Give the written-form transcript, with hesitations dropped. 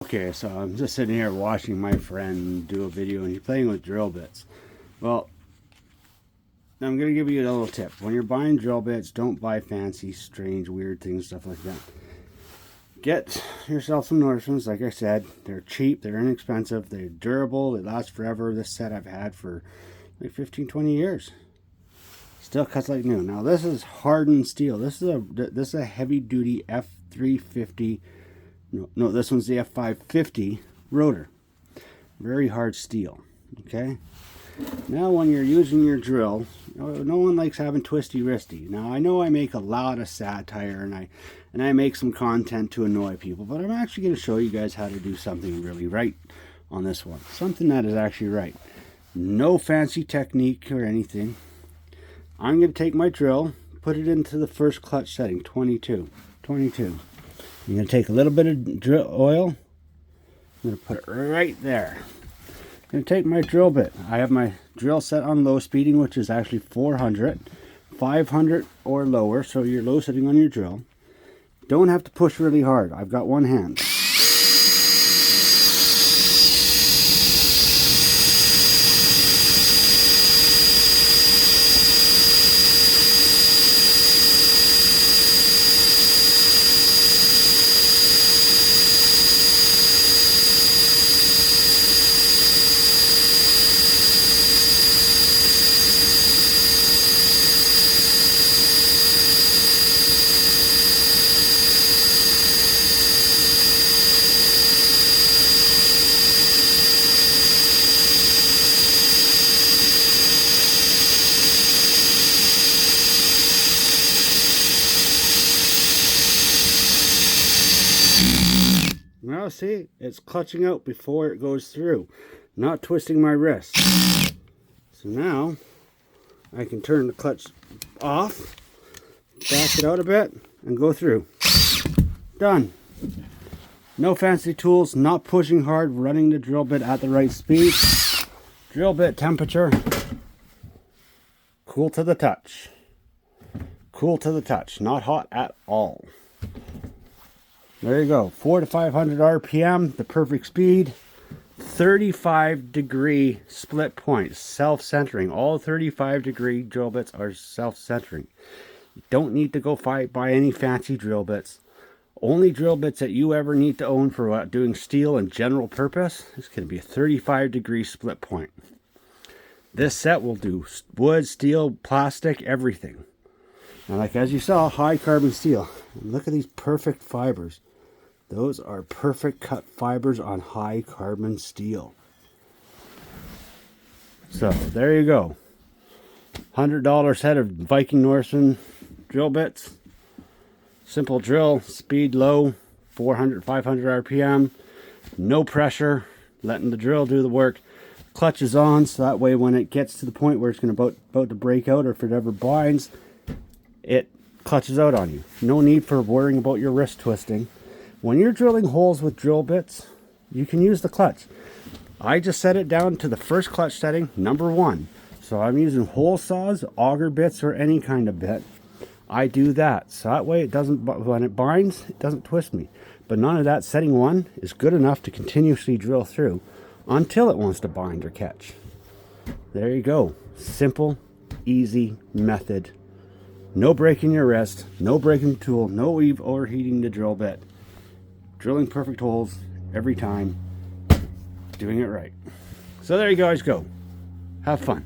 Okay, so I'm just sitting here watching my friend do a video and he's playing with drill bits. Well, I'm going to give you a little tip. When you're buying drill bits, don't buy fancy, strange, weird things, stuff like that. Get yourself some Norseman's, like I said. They're cheap, they're inexpensive, they're durable, they last forever. This set I've had for like 15, 20 years. Still cuts like new. Now this is hardened steel. This is a heavy duty F350. No, this one's the F550 rotor. Very hard steel. Okay. Now when you're using your drill, no one likes having twisty wristy. Now I know I make a lot of satire and I make some content to annoy people, but I'm actually going to show you guys how to do something really right on this one. Something that is actually right. No fancy technique or anything. I'm going to take my drill, put it into the first clutch setting, 22. I'm going to take a little bit of drill oil. I'm going to put it right there. I'm going to take my drill bit. I have my drill set on low speeding, which is actually 400, 500 or lower. So you're low setting on your drill. Don't have to push really hard. I've got one hand. Now see, it's clutching out before it goes through, not twisting my wrist. So now I can turn the clutch off, back it out a bit, and go through. Done. No fancy tools, not pushing hard, running the drill bit at the right speed. Drill bit temperature, cool to the touch. Cool to the touch, not hot at all. There you go, 400 to 500 RPM, the perfect speed. 35-degree split point, self-centering. All 35-degree drill bits are self-centering. You don't need to go buy any fancy drill bits. Only drill bits that you ever need to own for doing steel and general purpose is going to be a 35-degree split point. This set will do wood, steel, plastic, everything. Now, like as you saw, high carbon steel. And look at these perfect fibers. Those are perfect cut fibers on high carbon steel. So there you go. $100 set of Viking Norseman drill bits. Simple drill, speed low, 400, 500 RPM. No pressure, letting the drill do the work. Clutch is on, so that way when it gets to the point where it's going to about to break out, or if it ever binds, it clutches out on you. No need for worrying about your wrist twisting. When you're drilling holes with drill bits, you can use the clutch. I just set it down to the first clutch setting, number 1. So I'm using hole saws, auger bits, or any kind of bit. I do that. So that way it doesn't, when it binds, it doesn't twist me. But none of that. Setting 1 is good enough to continuously drill through until it wants to bind or catch. There you go. Simple, easy method. No breaking your wrist, no breaking the tool, no overheating the drill bit. Drilling perfect holes every time, doing it right. So there you guys go. Have fun.